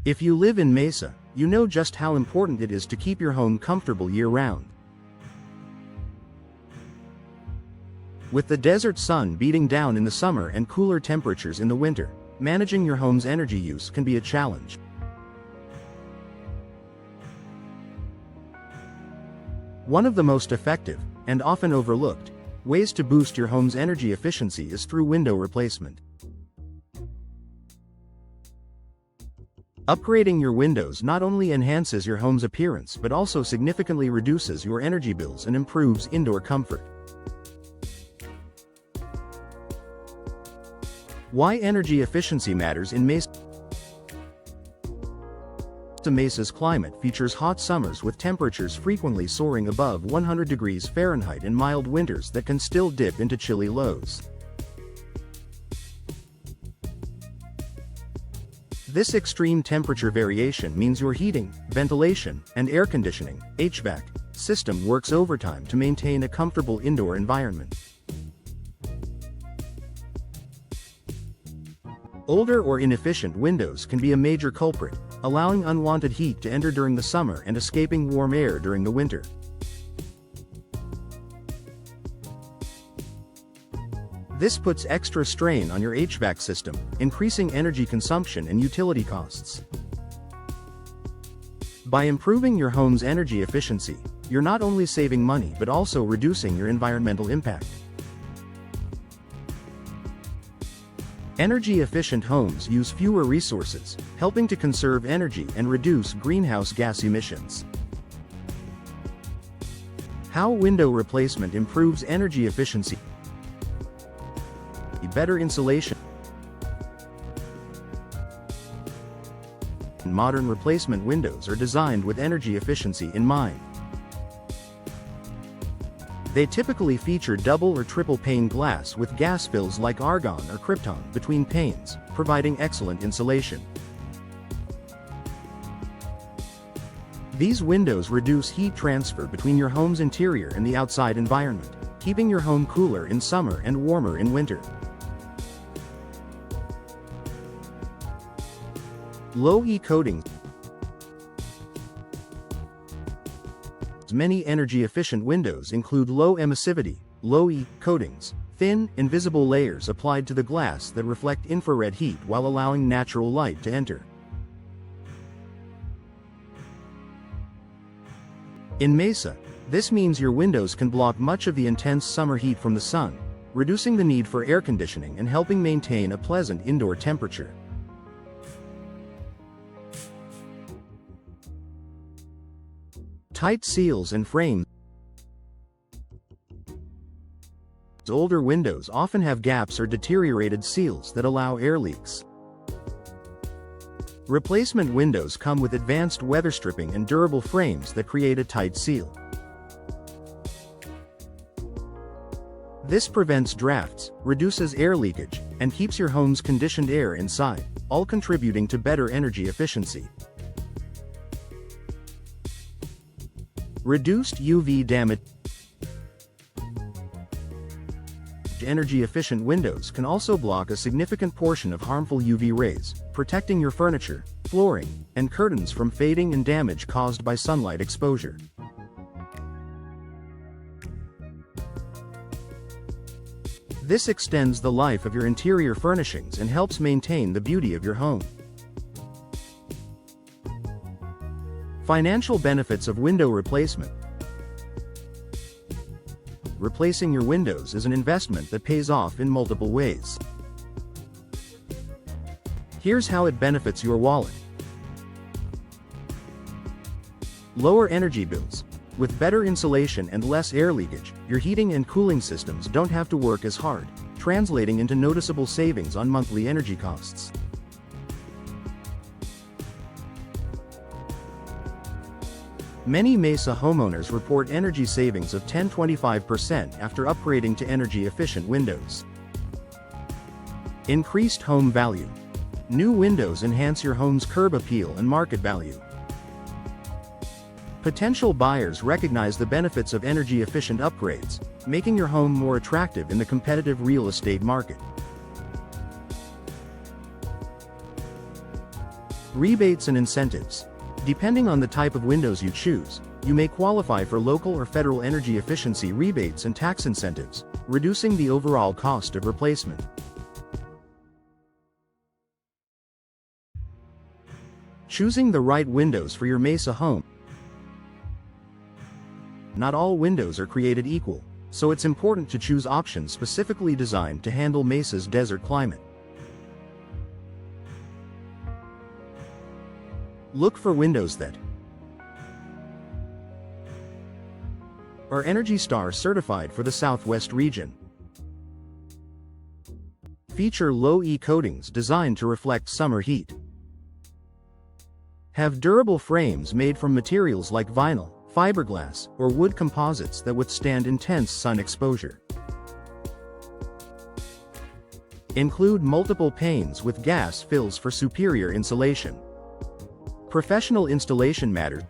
If you live in Mesa, you know just how important it is to keep your home comfortable year-round. With the desert sun beating down in the summer and cooler temperatures in the winter, managing your home's energy use can be a challenge. One of the most effective, and often overlooked, ways to boost your home's energy efficiency is through window replacement. Upgrading your windows not only enhances your home's appearance but also significantly reduces your energy bills and improves indoor comfort. Why energy efficiency matters in Mesa. Mesa's climate features hot summers with temperatures frequently soaring above 100 degrees Fahrenheit and mild winters that can still dip into chilly lows. This extreme temperature variation means your heating, ventilation, and air conditioning (HVAC) system works overtime to maintain a comfortable indoor environment. Older or inefficient windows can be a major culprit, allowing unwanted heat to enter during the summer and escaping warm air during the winter. This puts extra strain on your HVAC system, increasing energy consumption and utility costs. By improving your home's energy efficiency, you're not only saving money but also reducing your environmental impact. Energy-efficient homes use fewer resources, helping to conserve energy and reduce greenhouse gas emissions. How window replacement improves energy efficiency. Better insulation. Modern replacement windows are designed with energy efficiency in mind. They typically feature double or triple pane glass with gas fills like argon or krypton between panes, providing excellent insulation. These windows reduce heat transfer between your home's interior and the outside environment, keeping your home cooler in summer and warmer in winter. Low-E coatings. Many energy-efficient windows include low emissivity, low-E coatings, thin, invisible layers applied to the glass that reflect infrared heat while allowing natural light to enter. In Mesa, this means your windows can block much of the intense summer heat from the sun, reducing the need for air conditioning and helping maintain a pleasant indoor temperature. Tight seals and frames. Older windows often have gaps or deteriorated seals that allow air leaks. Replacement windows come with advanced weather stripping and durable frames that create a tight seal. This prevents drafts, reduces air leakage, and keeps your home's conditioned air inside, all contributing to better energy efficiency. Reduced UV damage. Energy-efficient windows can also block a significant portion of harmful UV rays, protecting your furniture, flooring, and curtains from fading and damage caused by sunlight exposure. This extends the life of your interior furnishings and helps maintain the beauty of your home. Financial benefits of window replacement. Replacing your windows is an investment that pays off in multiple ways. Here's how it benefits your wallet. Lower energy bills. With better insulation and less air leakage, your heating and cooling systems don't have to work as hard, translating into noticeable savings on monthly energy costs. Many Mesa homeowners report energy savings of 10–25% after upgrading to energy-efficient windows. Increased home value. New windows enhance your home's curb appeal and market value. Potential buyers recognize the benefits of energy-efficient upgrades, making your home more attractive in the competitive real estate market. Rebates and incentives. Depending on the type of windows you choose, you may qualify for local or federal energy efficiency rebates and tax incentives, reducing the overall cost of replacement. Choosing the right windows for your Mesa home. Not all windows are created equal, so it's important to choose options specifically designed to handle Mesa's desert climate. Look for windows that are ENERGY STAR certified for the Southwest region. Feature low-E coatings designed to reflect summer heat. Have durable frames made from materials like vinyl, fiberglass, or wood composites that withstand intense sun exposure. Include multiple panes with gas fills for superior insulation. Professional installation matters.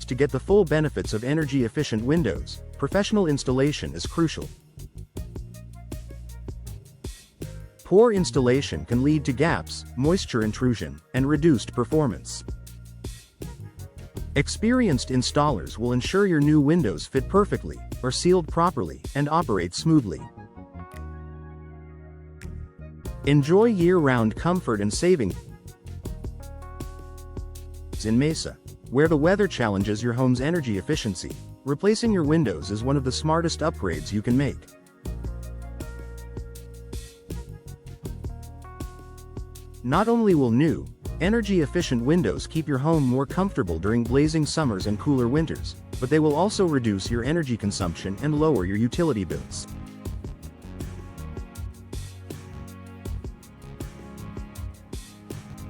To get the full benefits of energy-efficient windows, professional installation is crucial. Poor installation can lead to gaps, moisture intrusion, and reduced performance. Experienced installers will ensure your new windows fit perfectly, are sealed properly, and operate smoothly. Enjoy year-round comfort and savings in Mesa, where the weather challenges your home's energy efficiency. Replacing your windows is one of the smartest upgrades you can make. Not only will new, energy-efficient windows keep your home more comfortable during blazing summers and cooler winters, but they will also reduce your energy consumption and lower your utility bills.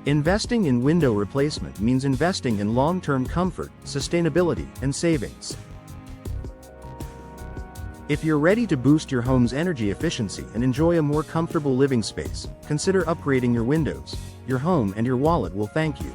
Investing in window replacement means investing in long-term comfort, sustainability, and savings. If you're ready to boost your home's energy efficiency and enjoy a more comfortable living space, consider upgrading your windows. Your home and your wallet will thank you.